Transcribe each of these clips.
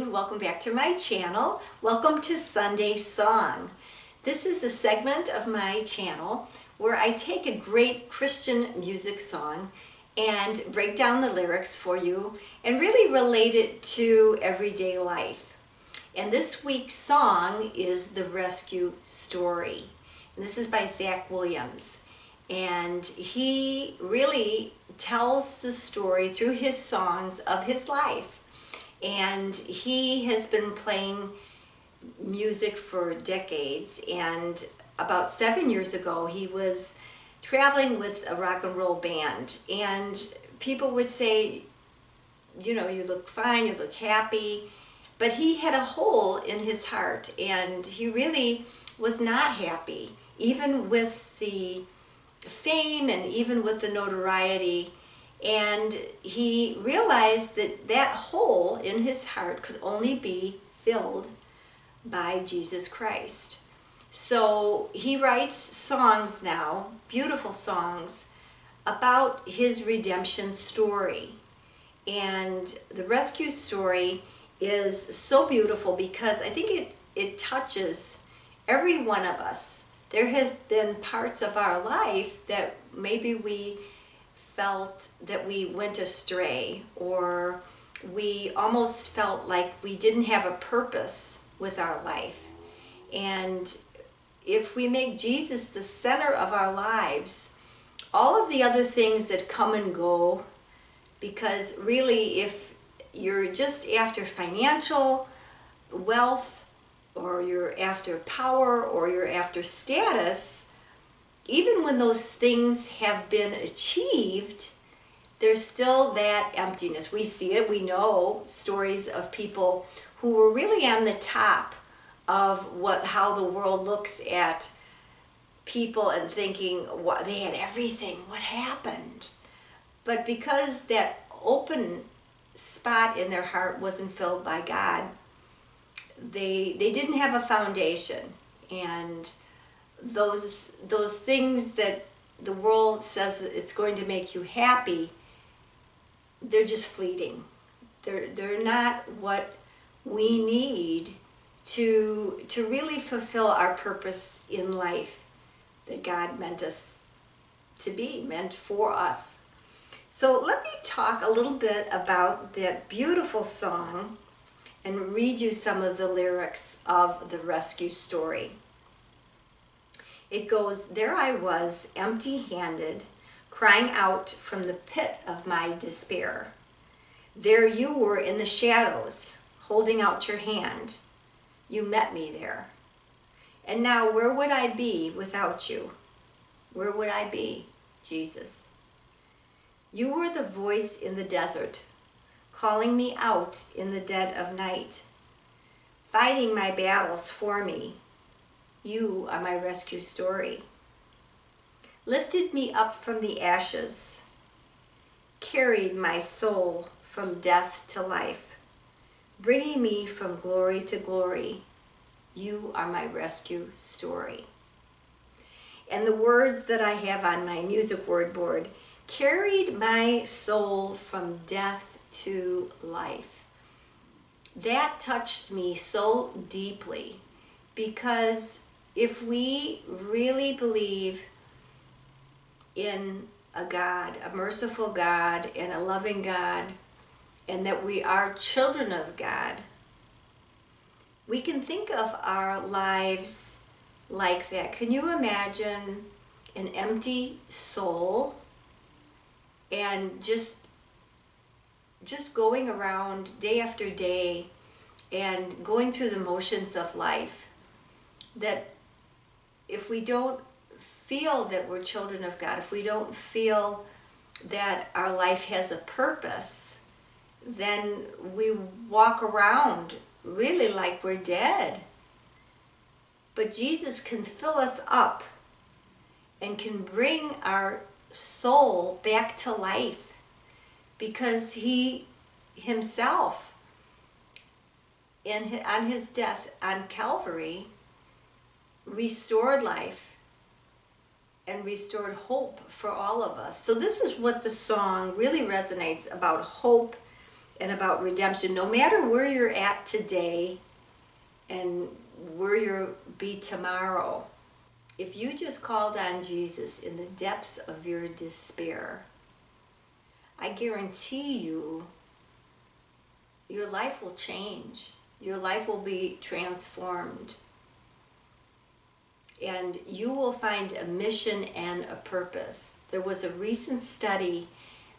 afternoon. Welcome back to my channel. Welcome to Sunday Song. This is a segment of my channel where I take a great Christian music song and break down the lyrics for you and really relate it to everyday life. And this week's song is The Rescue Story. And this is by Zachwilliams. And he really tells the story through his songs of his life. And he has been playing music for decades, and about 7 years ago he was traveling with a rock and roll band, and people would say, you know, you look fine, you look happy, but he had a hole in his heart and he really was not happy, even with the fame and even with the notoriety. And he realized that that hole in his heart could only be filled by Jesus Christ. So he writes songs now, beautiful songs, about his redemption story. And the rescue story is so beautiful because I think it touches every one of us. There have been parts of our life that maybe we felt that we went astray, or we almost felt like we didn't have a purpose with our life. And if we make Jesus the center of our lives, all of the other things that come and go, because really if you're just after financial wealth, or you're after power, or you're after status, even when those things have been achieved, there's still that emptiness. We see it, we know stories of people who were really on the top of how the world looks at people and thinking, what, they had everything, what happened? But because that open spot in their heart wasn't filled by God, they didn't have a foundation. And those things that the world says that it's going to make you happy, they're just fleeting. They're not what we need to really fulfill our purpose in life that God meant us to be, meant for us. So let me talk a little bit about that beautiful song and read you some of the lyrics of The Rescue Story. It goes, "There I was, empty-handed, crying out from the pit of my despair. There you were in the shadows, holding out your hand. You met me there. And now where would I be without you? Where would I be, Jesus? You were the voice in the desert, calling me out in the dead of night, fighting my battles for me. You are my rescue story. Lifted me up from the ashes, carried my soul from death to life, bringing me from glory to glory. You are my rescue story." And the words that I have on my music word board, carried my soul from death to life. That touched me so deeply, because if we really believe in a God, a merciful God and a loving God, and that we are children of God, we can think of our lives like that. Can you imagine an empty soul and just going around day after day and going through the motions of life? That if we don't feel that we're children of God, if we don't feel that our life has a purpose, then we walk around really like we're dead. But Jesus can fill us up and can bring our soul back to life, because he himself, on his death on Calvary, restored life and restored hope for all of us. So this is what the song really resonates about: hope and about redemption. No matter where you're at today and where you'll be tomorrow, if you just called on Jesus in the depths of your despair, I guarantee you, your life will change. Your life will be transformed. And you will find a mission and a purpose. There was a recent study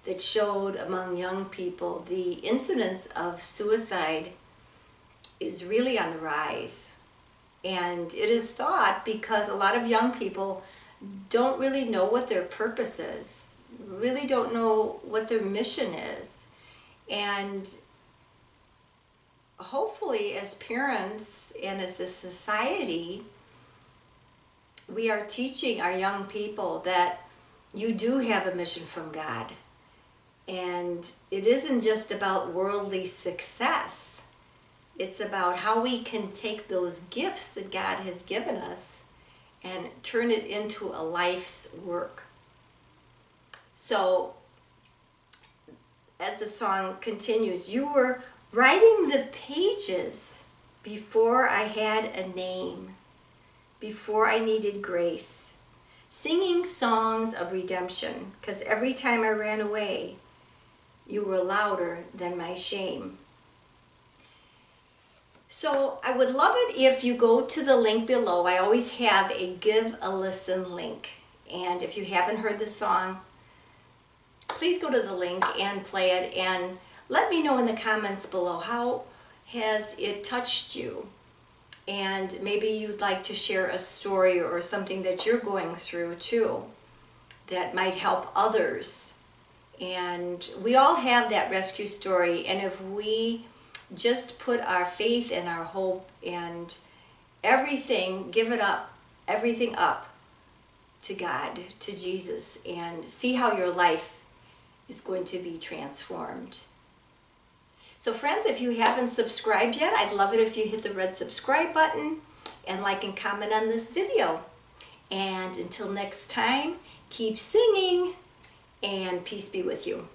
that showed among young people the incidence of suicide is really on the rise. And it is thought because a lot of young people don't really know what their purpose is, really don't know what their mission is. And hopefully as parents and as a society, we are teaching our young people that you do have a mission from God. And it isn't just about worldly success. It's about how we can take those gifts that God has given us and turn it into a life's work. So, as the song continues, you were writing the pages before I had a name, before I needed grace, singing songs of redemption, because every time I ran away, you were louder than my shame. So I would love it if you go to the link below. I always have a give a listen link. And if you haven't heard the song, please go to the link and play it. And let me know in the comments below, how has it touched you? And maybe you'd like to share a story or something that you're going through too that might help others. And we all have that rescue story, and if we just put our faith and our hope and everything, give it up, everything up to God, to Jesus, and see how your life is going to be transformed. So friends, if you haven't subscribed yet, I'd love it if you hit the red subscribe button and like and comment on this video. And until next time, keep singing, and peace be with you.